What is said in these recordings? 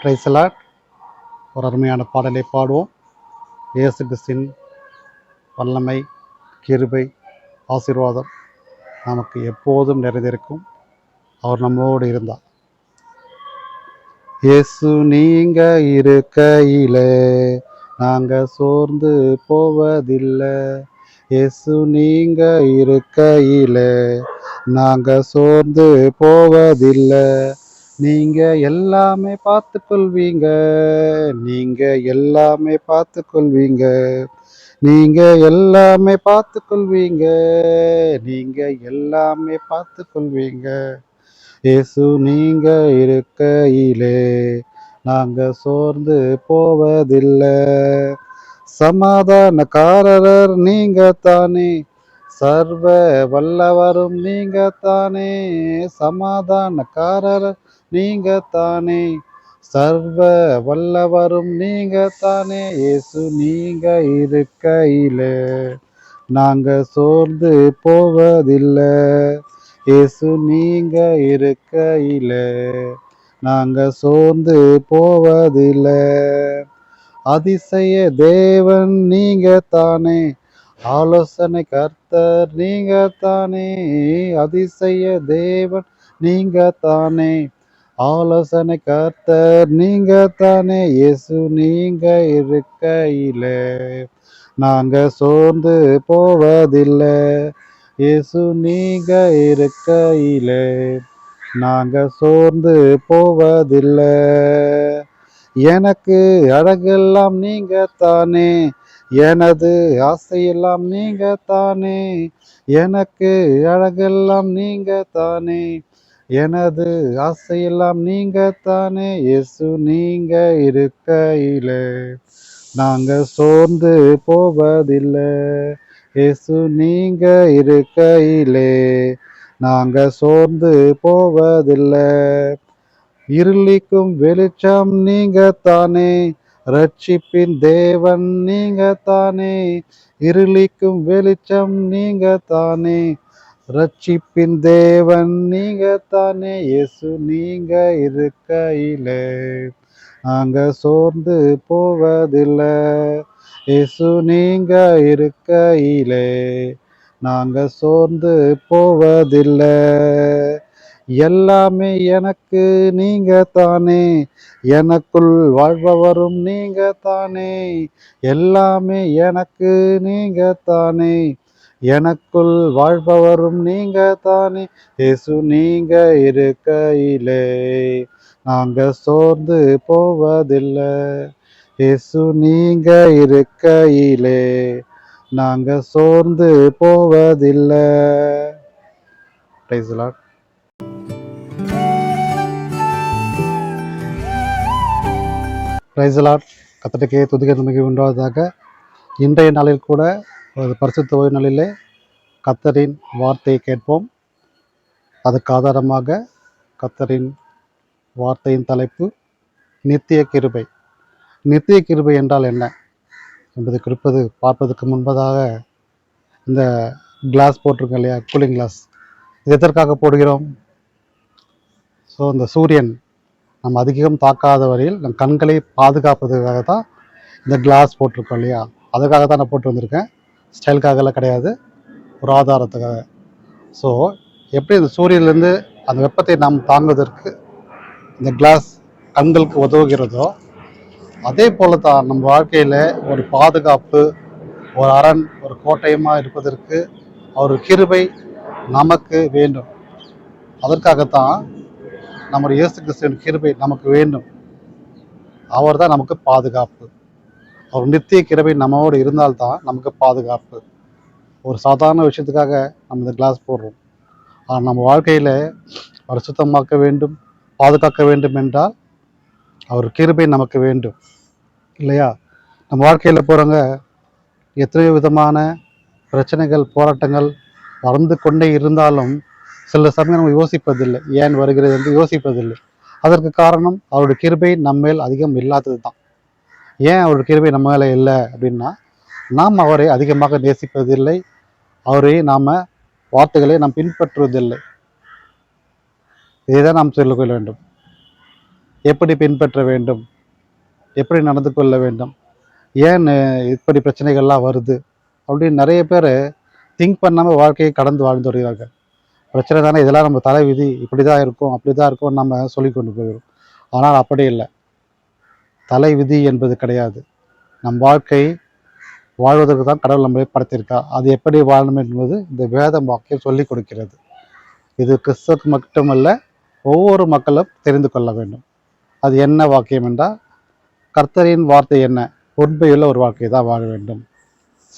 Price the Lord. ஒரு அருமையான பாடலை பாடுவோம். இயேசு கிறிஸ்துவின் வல்லமை, கிருபை, ஆசீர்வாதம் நமக்கு எப்போதும் நிறைந்திருக்கும். அவர் நம்மோடு இருந்தார். இயேசு நீங்க இருக்கையிலே நாங்க சோர்ந்து போவதில்லை. இயேசு நீங்க இருக்கையிலே நாங்க சோர்ந்து போவதில்லை. நீங்க எல்லாமே பார்த்து கொள்வீங்க, நீங்க எல்லாமே பார்த்து கொள்வீங்க, நீங்க எல்லாமே பார்த்து கொள்வீங்க, நீங்க எல்லாமே பார்த்து கொள்வீங்க. இயேசு நீங்க இருக்கையிலே நாங்க சோர்ந்து போவதில்லை. சமாதானக்காரர் நீங்க தானே, சர்வ வல்லவரும் நீங்க தானே. சமாதானக்காரர் நீங்க தானே, சர்வ வல்லவரும் நீங்க தானே. இயேசு நீங்க இருக்கையிலே நாங்க சோர்ந்து போவதில்லை. இயேசு நீங்க இருக்கையிலே நாங்க சோர்ந்து போவதில்லை. அதிசய தேவன் நீங்க தானே, ஆலோசனை கர்த்தர் நீங்க தானே. அதிசய தேவன் நீங்க தானே, ஆலோசனை கர்த்தர் நீங்க தானே. இயேசு நீங்க இருக்கையிலே நாங்க சோர்ந்து போவதில்லை. இயேசு நீங்க இருக்கையிலே நாங்க சோர்ந்து போவதில்லை. எனக்கு அழகெல்லாம் நீங்க தானே, எனது ஆசையெல்லாம் நீங்க தானே. எனக்கு அழகெல்லாம் நீங்க தானே, எனது ஆசையெல்லாம் நீங்க தானே. இயேசு நீங்க இருக்கையிலே நாங்க சோர்ந்து போவதில்லை. இயேசு நீங்க இருக்கையிலே நாங்க சோர்ந்து போவதில்லை. இருளிக்கும் வெளிச்சம் நீங்க தானே, ரட்சிப்பின் தேவன் நீங்க தானே. இருளிக்கும் வெளிச்சம் நீங்க தானே, ரட்சிப்பின் தேவன் நீங்க தானே. இயேசு நீங்க இருக்கையிலே நாங்க சோர்ந்து போவதில்லை. இயேசு நீங்க இருக்கையிலே நாங்க சோர்ந்து போவதில்லை. எல்லாமே எனக்கு நீங்க தானே, எனக்குள் வாழ்பவரும் நீங்க தானே. எல்லாமே எனக்கு நீங்க தானே, எனக்குள் வாழ்பவரும் நீங்க தானே. இயேசு நீங்க இருக்கையிலே நாங்க சோர்ந்து போவதில்லை. இயேசு நீங்க இருக்கையிலே நாங்க சோர்ந்து போவதில்லை. Praise the lord. Praise the lord. கர்த்தருக்கே துதிக்க நன்மை உண்டாவதாக. இன்றைய நாளில் கூட ஒரு பரிசுத்த ஓய்வு நாளிலே கர்த்தரின் வார்த்தையை கேட்போம். அதுக்கு ஆதாரமாக கர்த்தரின் வார்த்தையின் தலைப்பு நித்திய கிருபை. நித்திய கிருபை என்றால் என்ன என்பதை பார்ப்பதற்கு முன்பதாக இந்த கிளாஸ் போட்டிருக்கோம் இல்லையா, கூலிங் கிளாஸ், இது எதற்காக போடுகிறோம்? ஸோ இந்த சூரியன் நம்ம அதிகம் தாக்காத வரையில் நம் கண்களை பாதுகாப்பதற்காக தான் இந்த கிளாஸ் போட்டிருக்கோம் இல்லையா, அதுக்காக தான் நான் போட்டு வந்திருக்கேன். ஸ்டைலுக்காகலாம் கிடையாது, ஒரு ஆதாரத்துக்காக. ஸோ எப்படி இந்த சூரியன்லேருந்து அந்த வெப்பத்தை நாம் தாங்குவதற்கு இந்த கிளாஸ் கண்களுக்கு உதவுகிறதோ, அதே போல தான் நம்ம வாழ்க்கையில் ஒரு பாதுகாப்பு, ஒரு அரண், ஒரு கோட்டையமாக இருப்பதற்கு ஒரு கிருபை நமக்கு வேண்டும். அதற்காகத்தான் நம்முடைய இயேசு கிறிஸ்துவின் கிருபை நமக்கு வேண்டும். அவர் தான் நமக்கு பாதுகாப்பு. அவர் நித்திய கிருபை நம்மோடு இருந்தால்தான் நமக்கு பாதுகாப்பு. ஒரு சாதாரண விஷயத்துக்காக நம்ம இந்த கிளாஸ் போடுறோம். ஆனால் நம்ம வாழ்க்கையில் பரிசுத்தமாக்க வேண்டும், பாதுகாக்க வேண்டும் என்றால் அவர் கிருபை நமக்கு வேண்டும் இல்லையா? நம்ம வாழ்க்கையில் போகிறவங்க எத்தனையோ விதமான பிரச்சனைகள், போராட்டங்கள் வளர்ந்து கொண்டே இருந்தாலும் சில சமயம் நம்ம யோசிப்பதில்லை, ஏன் வருகிறது என்று யோசிப்பதில்லை. அதற்கு காரணம் அவருடைய கிருபை நம்மேல் அதிகம் இல்லாதது தான். ஏன் அவருடைய கிருபை நம்ம மேலே இல்லை அப்படின்னா, நாம் அவரை அதிகமாக நேசிப்பதில்லை, அவரை வார்த்தைகளை நாம் பின்பற்றுவதில்லை. இதை தான் நாம் சொல்லிக்கொள்ள வேண்டும். எப்படி பின்பற்ற வேண்டும், எப்படி நடந்து கொள்ள வேண்டும், ஏன் இப்படி பிரச்சனைகள்லாம் வருது அப்படின்னு நிறைய பேர் திங்க் பண்ணாமல் வாழ்க்கையை கடந்து வாழ்ந்து வருகிறார்கள். பிரச்சனை தானே, இதெல்லாம் நம்ம தலை விதி, இப்படி தான் இருக்கும் அப்படி தான் இருக்கும் நம்ம சொல்லி கொண்டு போயிடும். ஆனால் அப்படி இல்லை, தலை விதி என்பது கிடையாது. நம் வாழ்க்கை வாழ்வதற்கு தான் கடவுள் நம்மளை படைத்திருக்கா. அது எப்படி வாழணும் என்பது இந்த வேத வாக்கியம் சொல்லிக் கொடுக்கிறது. இது கிறிஸ்தவருக்கு மட்டுமல்ல, ஒவ்வொரு மக்களும் தெரிந்து கொள்ள வேண்டும். அது என்ன வாக்கியம் என்றால், கர்த்தரின் வார்த்தை என்ன, உண்மையுள்ள ஒரு வாழ்க்கையை தான் வாழ வேண்டும்.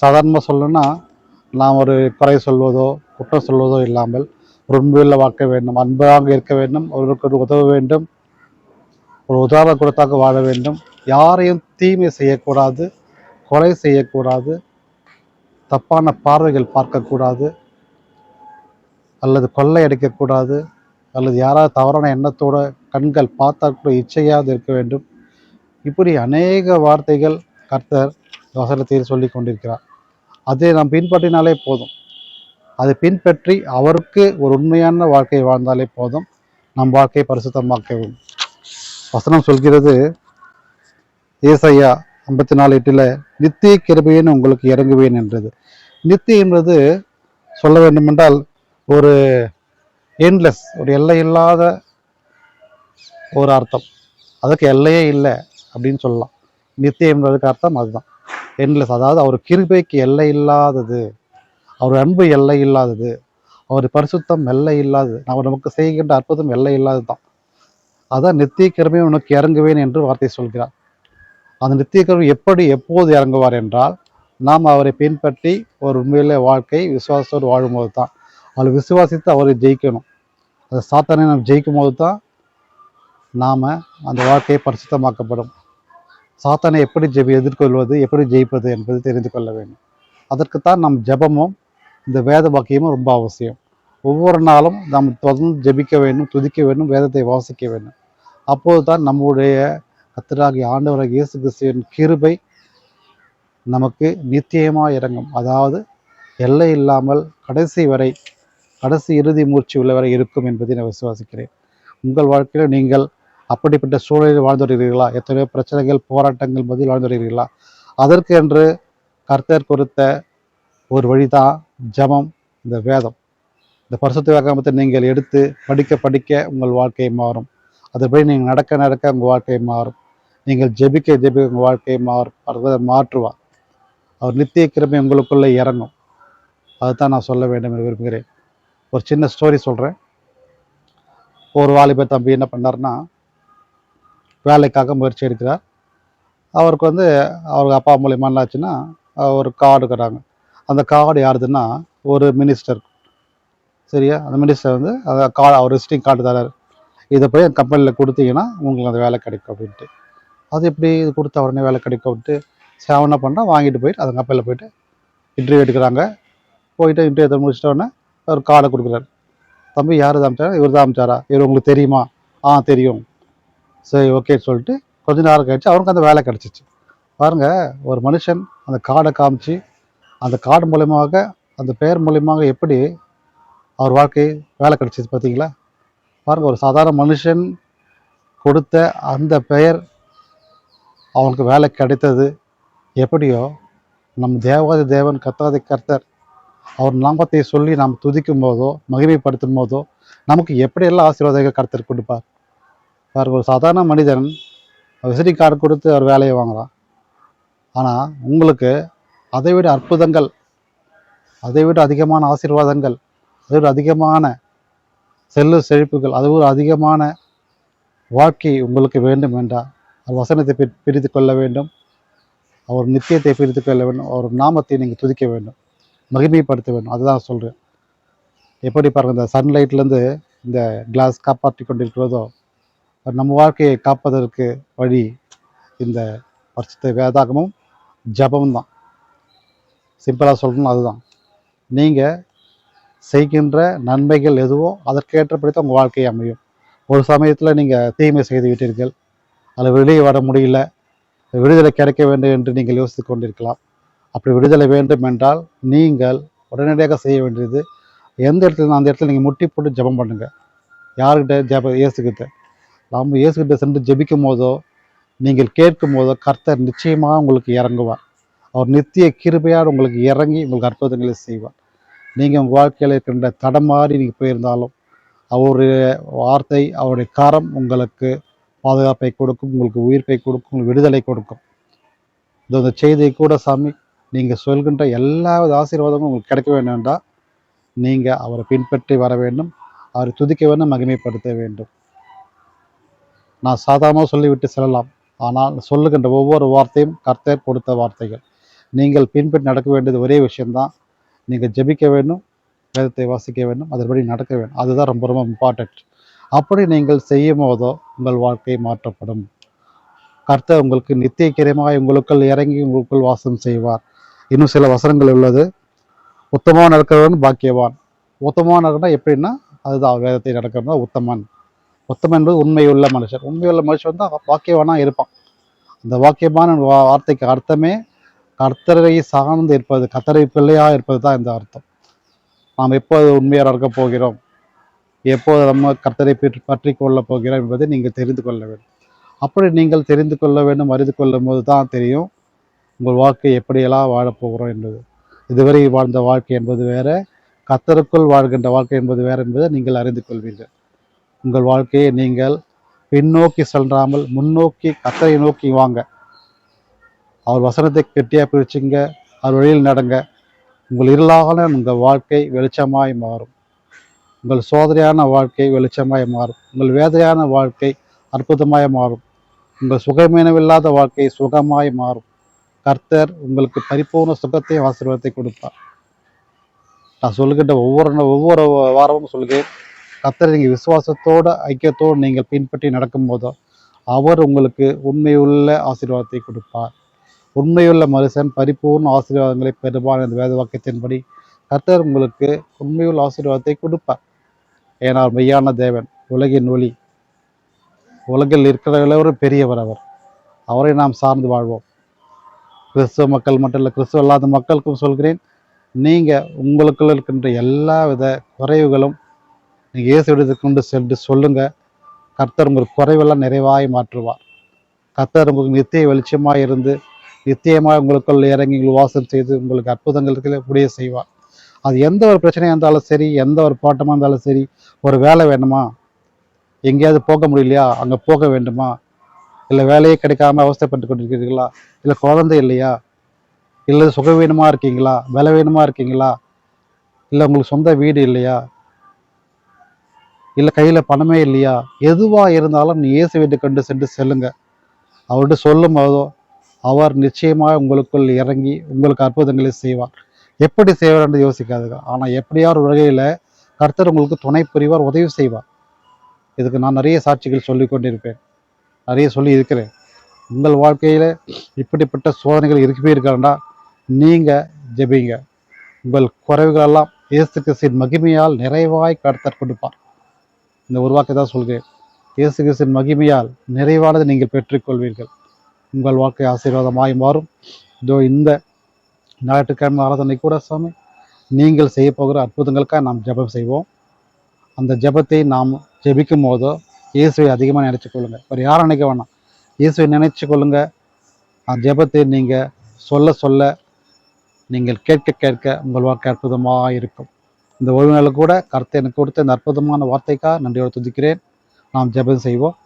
சாதாரணமாக சொல்லணும்னா, நாம் ஒரு குறை சொல்வதோ குற்றம் சொல்வதோ இல்லாமல் ஒரு உண்மையுள்ள வாழ்க்கை வேண்டும், அன்பாக இருக்க வேண்டும், ஒருவருக்கு உதவ வேண்டும், ஒரு உதாரணம் கொடுத்தாக வாழ வேண்டும், யாரையும் தீமை செய்யக்கூடாது, கொலை செய்யக்கூடாது, தப்பான பார்வைகள் பார்க்கக்கூடாது, அல்லது கொள்ளை அடிக்கக்கூடாது, அல்லது யாராவது தவறான எண்ணத்தோட கண்கள் பார்த்தா கூட இச்சையாக இருக்க வேண்டும். இப்படி அநேக வார்த்தைகள் கர்த்தர் வசனத்தில் சொல்லி கொண்டிருக்கிறார். அதை நாம் பின்பற்றினாலே போதும். அதை பின்பற்றி அவருக்கு ஒரு உண்மையான வாழ்க்கையை வாழ்ந்தாலே போதும், நம் வாழ்க்கையை பரிசுத்தமாக்கவும். வசனம் சொல்கிறது, ஏசாயா 54:8 நித்திய கிருபையின் உங்களுக்கு இறங்குவேன் என்றது. நித்திய என்பது சொல்ல வேண்டுமென்றால் ஒரு எண்ட்லெஸ், ஒரு எல்லை இல்லாத ஒரு அர்த்தம். அதுக்கு எல்லையே இல்லை அப்படின்னு சொல்லலாம். நித்தியம் என்பதுக்கு அர்த்தம் அதுதான், எண்ட்லெஸ். அதாவது அவர் கிருபைக்கு எல்லை இல்லாதது, அவர் அன்பு எல்லை இல்லாதது, அவர் பரிசுத்தம் எல்லை இல்லாதது, அவர் நமக்கு செய்கின்ற அற்புதம் எல்லை இல்லாதது தான். அதான் நித்திய கிருபையை உனக்கு இறங்குவேன் என்று வார்த்தை சொல்கிறார். அந்த நித்திய கிருபை எப்படி எப்போது இறங்குவார் என்றால், நாம் அவரை பின்பற்றி ஒரு உண்மையிலே வாழ்க்கை விசுவாசத்தோடு வாழும்போது தான். அவரை விசுவாசித்து அவரை ஜெயிக்கணும். அந்த சாத்தானை நாம் ஜெயிக்கும் போது தான் நாம் அந்த வாழ்க்கையை பரிசுத்தமாக்கப்படும். சாத்தானை எப்படி எதிர்கொள்வது, எப்படி ஜெயிப்பது என்பது தெரிந்து கொள்ள வேண்டும். அதற்குத்தான் நம் ஜெபமும் இந்த வேத வாக்கியமும் ரொம்ப அவசியம். ஒவ்வொரு நாளும் நாம் தொடர்ந்து ஜெபிக்க வேண்டும், துதிக்க வேண்டும், வேதத்தை வாசிக்க வேண்டும். அப்போது தான் நம்முடைய கர்த்தராகிய ஆண்டவராகிய இயேசு கிறிஸ்துவின் கிருபை நமக்கு நித்தியமாக இறங்கும். அதாவது எல்லை இல்லாமல் கடைசி வரை, கடைசி இறுதி மூச்சு உள்ளவரை இருக்கும் என்பதை நான் விசுவாசிக்கிறேன். உங்கள் வாழ்க்கையில் நீங்கள் அப்படிப்பட்ட சூழலில் வாழ்ந்து வருகிறீர்களா? எத்தனையோ பிரச்சனைகள், போராட்டங்கள் மத்தியில் வாழ்ந்து வருகிறீர்களா? அதற்கு என்று கர்த்தர் கொடுத்த ஒரு வழிதான் ஜெபம், இந்த வேதம். இந்த பரிசுத்த வேதாகமத்தை நீங்கள் எடுத்து படிக்க படிக்க உங்கள் வாழ்க்கை மாறும். அதுபடி நீங்கள் நடக்க நடக்க உங்கள் வாழ்க்கை மாறும். நீங்கள் ஜெபிக்க ஜெபிக்க உங்கள் வாழ்க்கை மாறும். அவர் மாற்றுவார். அவர் நித்திய கிருபை உங்களுக்குள்ளே இறங்கும். அதுதான் நான் சொல்ல வேண்டும் என்று விரும்புகிறேன். ஒரு சின்ன ஸ்டோரி சொல்கிறேன். ஒரு வாலிப தம்பி என்ன பண்ணார்னா, வேலைக்காக முயற்சி எடுக்கிறார். அவருக்கு அவங்க அப்பா மூலியமா என்னாச்சுன்னா, ஒரு கார்டு தராங்க. அந்த கார்டு யாருதுன்னா, ஒரு மினிஸ்டர். சரியா? அந்த மினிஸ்டர் அந்த அவர் விசிட்டிங் கார்டு தராரு. இதை போய் கம்பெனியில் கொடுத்தீங்கன்னா உங்களுக்கு அந்த வேலை கிடைக்கும் அப்படின்ட்டு. அது எப்படி இது கொடுத்த உடனே வேலை கிடைக்கும் அப்படின்ட்டு அவன் என்ன பண்ணுறான், வாங்கிட்டு போயிட்டு அந்த கம்பெனியில் போயிட்டு இன்டர்வியூ எடுக்கிறாங்க. போயிட்டு இன்டர்வியூ முடிச்சிட்ட உடனே ஒரு கார்டை கொடுக்குறாரு. தம்பி யார் தான் அமிச்சாரா? இவர் தான் அமிச்சாரா? இவர் உங்களுக்கு தெரியுமா? தெரியும். சரி, ஓகேன்னு சொல்லிட்டு கொஞ்ச நேரம் கழிச்சு அவருக்கு அந்த வேலை கிடச்சிச்சு. பாருங்கள், ஒரு மனுஷன் அந்த கார்டை காமிச்சு, அந்த கார்டு மூலயமாக, அந்த பெயர் மூலயமாக எப்படி அவர் வாழ்க்கை வேலை கிடச்சிது பார்த்தீங்களா? பாருங்கள், ஒரு சாதாரண மனுஷன் கொடுத்த அந்த பெயர் அவனுக்கு வேலை கிடைத்தது எப்படியோ, நம் தேவாதி தேவன் கர்த்தாதி கர்த்தர் அவர் நாமத்தை சொல்லி நாம் துதிக்கும் போதோ மகிமைப்படுத்தும் போதோ நமக்கு எப்படியெல்லாம் ஆசீர்வாதங்கள் கர்த்தர் கொடுப்பார். பாருங்கள், ஒரு சாதாரண மனிதன் விசிட்டிங் கார்டு கொடுத்து அவர் வேலையை வாங்கலாம். ஆனால் உங்களுக்கு அதை விட அற்புதங்கள், அதை விட அதிகமான ஆசீர்வாதங்கள், அதை விட அதிகமான செழிப்புகள், அது ஒரு அதிகமான வாழ்க்கை உங்களுக்கு வேண்டும் என்றால் அவர் வசனத்தை பிரித்து கொள்ள வேண்டும், அவர் நித்தியத்தை பிரித்து கொள்ள வேண்டும், அவர் நாமத்தை நீங்கள் துதிக்க வேண்டும், மகிமைப்படுத்த வேண்டும். அதுதான் சொல்கிறேன். எப்படி பாருங்கள், இந்த சன்லைட்லேருந்து இந்த கிளாஸ் காப்பாற்றி கொண்டிருக்கிறதோ, நம்ம வாழ்க்கையை காப்பதற்கு வழி இந்த பரிசுத்த வேதாகமும் ஜபமும் தான். சிம்பிளாக சொல்லணும், அதுதான். நீங்கள் செய்கின்ற நன்மைகள் எதுவோ அதற்கேற்றபடி தான் உங்கள் வாழ்க்கையை அமையும். ஒரு சமயத்தில் நீங்கள் தீமை செய்து விட்டீர்கள், அதில் வெளியே வர முடியல, விடுதலை கிடைக்க வேண்டும் என்று நீங்கள் யோசித்து கொண்டிருக்கலாம். அப்படி விடுதலை வேண்டும் என்றால் நீங்கள் உடனடியாக செய்ய வேண்டியது, எந்த இடத்துல அந்த இடத்துல நீங்கள் முட்டி போட்டு ஜெபம் பண்ணுங்கள். யார்கிட்ட? இயேசுகிட்ட. நாம் இயேசுகிட்ட சென்று ஜெபிக்கும் போதோ நீங்கள் கேட்கும் போதோ கர்த்தர் நிச்சயமாக உங்களுக்கு இறங்குவார். அவர் நித்திய கிருபையால் உங்களுக்கு இறங்கி உங்களுக்கு அற்புதங்களை செய்வார். நீங்கள் உங்கள் வாழ்க்கையில் இருக்கின்ற தடமாறி நீங்கள் போயிருந்தாலும் அவருடைய வார்த்தை, அவருடைய கரம் உங்களுக்கு பாதுகாப்பை கொடுக்கும், உங்களுக்கு உயிர்ப்பை கொடுக்கும், உங்களுக்கு விடுதலை கொடுக்கும். இந்த செய்தியை கூட சாமி நீங்கள் சொல்கின்ற எல்லா வித ஆசீர்வாதமும் உங்களுக்கு கிடைக்க வேண்டும் என்றால் நீங்கள் அவரை பின்பற்றி வர வேண்டும், அவரை துதிக்க வேண்டும், மகிமைப்படுத்த வேண்டும். நான் சாதாரணமாக சொல்லிவிட்டு செல்லலாம், ஆனால் சொல்லுகின்ற ஒவ்வொரு வார்த்தையும் கர்த்தர் கொடுத்த வார்த்தைகள். நீங்கள் பின்பற்றி நடக்க வேண்டியது ஒரே விஷயம்தான், நீங்கள் ஜெபிக்க வேண்டும், வேதத்தை வாசிக்க வேண்டும், அதன்படி நடக்க வேண்டும். அதுதான் ரொம்ப ரொம்ப இம்பார்ட்டண்ட். அப்படி நீங்கள் செய்யும் போதோ உங்கள் வாழ்க்கை மாற்றப்படும். கர்த்தர் உங்களுக்கு நித்திய கிரயமாய் உங்களுக்குள் இறங்கி உங்களுக்குள் வாசம் செய்வார். இன்னும் சில வசனங்கள் உள்ளது. உத்தமமாக நடக்கிறவன் பாக்கியவான். உத்தமமாக நடக்கணும் எப்படின்னா அதுதான் வேதத்தை நடக்கிறதா உத்தமன். உத்தமன் என்பது உண்மையுள்ள மனுஷன். உண்மையுள்ள மனுஷன் தான் வாக்கியவானாக இருப்பான். அந்த வாக்கியமான வார்த்தைக்கு அர்த்தமே கர்த்தரை சார்ந்து இருப்பது, கர்த்தரை பிள்ளையாக இருப்பது தான் இந்த அர்த்தம். நாம் எப்போது உண்மையாக இருக்க போகிறோம், எப்போது நம்ம கர்த்தரை பற்றி கொள்ளப் போகிறோம் என்பதை நீங்கள் தெரிந்து கொள்ள வேண்டும். அப்படி நீங்கள் தெரிந்து கொள்ள வேண்டும், அறிந்து கொள்ளும் போது தான் தெரியும் உங்கள் வாழ்க்கை எப்படியெல்லாம் வாழப்போகிறோம் என்பது. இதுவரை வாழ்ந்த வாழ்க்கை என்பது வேற, கர்த்தருக்குள் வாழ்கின்ற வாழ்க்கை என்பது வேறு என்பதை நீங்கள் அறிந்து கொள்வீர்கள். உங்கள் வாழ்க்கையை நீங்கள் பின்னோக்கி சென்றாமல் முன்னோக்கி கர்த்தரை நோக்கி வாங்க. அவர் வசனத்தை கெட்டியாக பிரிச்சுங்க, அவர் வழியில் நடங்க. உங்கள் இருளான உங்கள் வாழ்க்கை வெளிச்சமாய் மாறும். உங்கள் சோதனையான வாழ்க்கை வெளிச்சமாய் மாறும். உங்கள் வேதனையான வாழ்க்கை அற்புதமாய் மாறும். உங்கள் சுகமீனமில்லாத வாழ்க்கை சுகமாய் மாறும். கர்த்தர் உங்களுக்கு பரிபூர்ண சுகத்தையும் ஆசீர்வாதத்தை கொடுப்பார். நான் சொல்லுகின்ற ஒவ்வொரு வாரமும் சொல்கிறேன், கர்த்தரை நீங்கள் விசுவாசத்தோடு ஐக்கியத்தோடு நீங்கள் பின்பற்றி நடக்கும் போதோ அவர் உங்களுக்கு உண்மையுள்ள ஆசீர்வாதத்தை கொடுப்பார். உண்மையுள்ள மனுஷன் பரிபூர்ண ஆசீர்வாதங்களை பெறுவான் என்ற வேத வாக்கியத்தின்படி கர்த்தர் உங்களுக்கு உண்மையுள்ள ஆசீர்வாதத்தை கொடுப்பார். ஏனால் மெய்யான தேவன், உலகின் ஒளி, உலகில் இருக்கிற எல்லோரும் பெரியவர் அவர். அவரை நாம் சார்ந்து வாழ்வோம். கிறிஸ்துவ மக்கள் மட்டும் இல்லை, கிறிஸ்துவ அல்லாத மக்களுக்கும் சொல்கிறேன், நீங்கள் உங்களுக்குள்ள இருக்கின்ற எல்லா வித குறைவுகளும் நீங்கள் இயேசுவிடத்தை கொண்டு சென்று சொல்லுங்கள். கர்த்தர் உங்களுக்கு குறைவெல்லாம் நிறைவாய் மாற்றுவார். கர்த்தர் உங்களுக்கு நித்திய வெளிச்சமாக இருந்து நித்தியமாக உங்களுக்குள் இறங்கி உங்களுக்கு வாசம் செய்து உங்களுக்கு அற்புதங்களுக்கு முடிய செய்வார். அது எந்த ஒரு பிரச்சனையாக இருந்தாலும் சரி, எந்த ஒரு பாட்டமாக இருந்தாலும் சரி, ஒரு வேலை வேணுமா, எங்கேயாவது போக முடியலையா, அங்கே போக வேண்டுமா, இல்லை வேலையே கிடைக்காம அவஸ்தைப்பட்டு கொண்டிருக்கிறீர்களா, இல்லை குழந்தை இல்லையா, இல்லை சுகவீனமாக இருக்கீங்களா, பலவீனமாக இருக்கீங்களா, இல்லை உங்களுக்கு சொந்த வீடு இல்லையா, இல்லை கையில் பணமே இல்லையா, எதுவாக இருந்தாலும் நீ இயேசு வீட்டை கொண்டு சென்று செல்லுங்க. அவர்கிட்ட சொல்லும் போதோ அவர் நிச்சயமாக உங்களுக்குள் இறங்கி உங்களுக்கு அற்புதங்களை செய்வார். எப்படி செய்வார் என்று யோசிக்காதுங்க. ஆனால் எப்படியாவது ஒரு வகையில் கர்த்தர் உங்களுக்கு துணை புரிவார், உதவி செய்வார். இதுக்கு நான் நிறைய சாட்சிகள் சொல்லி கொண்டிருப்பேன், நிறைய சொல்லி இருக்கிறேன். உங்கள் வாழ்க்கையில் இப்படிப்பட்ட சோதனைகள் இருக்கவே இருக்காண்டா நீங்கள் ஜெபிங்க. உங்கள் குறைவுகளெல்லாம் இயேசு கிறிஸ்துவின் மகிமையால் நிறைவாய் கர்த்தர் கொடுப்பார். இந்த உருவாக்கை தான் சொல்கிறேன். இயேசு கிறிஸ்துவின் மகிமையால் நிறைவானதை நீங்கள் பெற்றுக்கொள்வீர்கள். உங்கள் வாழ்க்கை ஆசீர்வாதமாய் மாறும். இதோ இந்த ஞாயிற்றுக்கிழமை ஆராதனை கூட சாமி நீங்கள் செய்ய போகிற அற்புதங்களுக்காக நாம் ஜெபம் செய்வோம். அந்த ஜெபத்தை நாம் ஜெபிக்கும் போதோ இயேசுவை அதிகமாக நினைச்சு கொள்ளுங்கள். வேறு யாரும் நினைக்க வேணாம், இயேசுவை நினைச்சு கொள்ளுங்கள். அந்த ஜெபத்தை நீங்கள் சொல்ல சொல்ல நீங்கள் கேட்க கேட்க உங்கள் வாழ்க்கை அற்புதமாக இருக்கும். இந்த ஓய்வு நாளில் கூட கர்த்தர் எனக்கு கொடுத்த இந்த அற்புதமான வார்த்தைக்காக நன்றியோடு துதிக்கிறேன். நாம் ஜெபம் செய்வோம்.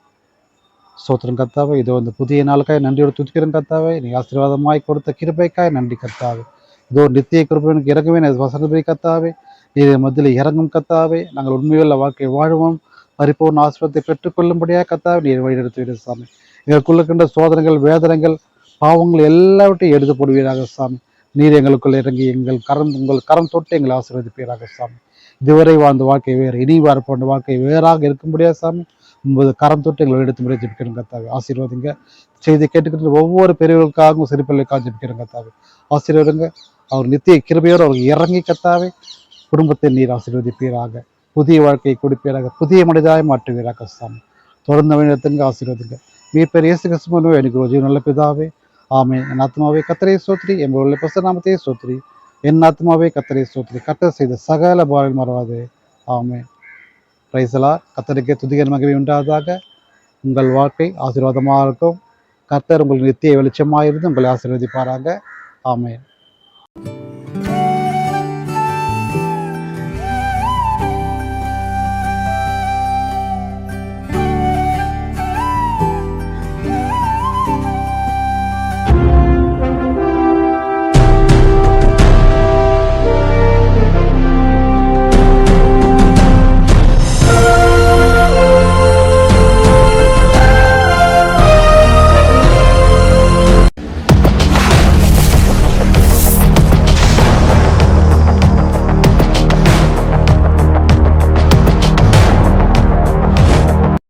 ஸ்தோத்திரம் கர்த்தாவே, இதோ இந்த புதிய நாளுக்காய் நன்றியோடு துதிக்கிறேன் கர்த்தாவே. நீ ஆசீர்வாதமாய் கொடுத்த கிருபைக்காய் நன்றி கர்த்தாவே. இதோ நித்திய கிருபை எனக்கு இறங்குவேன் வசனபடி கர்த்தாவே. நீர் மத்தியில் இறங்கும் கர்த்தாவே. நாங்கள் உண்மையுள்ள வாழ்க்கை வாழ்வோம், பரிபூர்ண ஆசீர்வாதத்தை பெற்றுக்கொள்ளும்படியாக கர்த்தாவே நீர் வழிநடத்துவீர்கள் சாமி. எங்களுக்குள்ள சோதனைகள், வேதனைகள், பாவங்கள் எல்லாவற்றையும் எடுத்து போடுவீராக சாமி. நீர் எங்களுக்குள் இறங்கி உங்கள் கரம் தொட்டு எங்களை ஆசீர்வதிப்பீராக சாமி. இதுவரை வாழ்ந்த வாழ்க்கை வேறு, இனி வரப்போன்ற வாழ்க்கை வேறாக இருக்கும்படியா சாமி. 9 கரம் தொட்டு எங்களை எடுத்து முறை ஜெபிக்கிறோம் கர்த்தாவே. ஆசீர்வாதிங்க. செய்தி கேட்டுக்கிட்டு ஒவ்வொரு பெரியவர்களுக்காகவும் சிறுபிள்ளைக்காக ஜெபிக்கிறோம் கர்த்தாவே. ஆசீர்வாதங்க. அவர் நித்திய கிருபையோடு அவருக்கு இறங்கி கர்த்தாவே குடும்பத்தை நீர் ஆசீர்வதிப்பீராக. புதிய வாழ்க்கையை கொடுப்பீராக, புதிய மனிதாய் மாற்றுவீராக சாமி. தொடர்ந்து வழிநடத்துங்க, ஆசீர்வதிங்க. மீட்பர் இயேசு கிறிஸ்துவின் எனக்கு ஒரு நல்ல பிதாவே, ஆமென். என் ஆத்மாவே கர்த்தரை ஸ்தோத்திரி, எங்களுடைய பரிசுத்த நாமத்தை ஸ்தோத்திரி. என் ஆத்மாவே கர்த்தரை ஸ்தோத்திரி. கர்த்தர் செய்த சகல பாவங்கள் மறவாதே. ஆமென். Price the lord. கர்த்தருக்கே துதிகர மகிமை உண்டாவதாக. உங்கள் வாழ்க்கை ஆசீர்வாதமாக இருக்கும். கர்த்தர் உங்களுக்கு நித்திய வெளிச்சமாக இருந்து உங்களை ஆசீர்வதிப்பாராங்க. ஆமென்.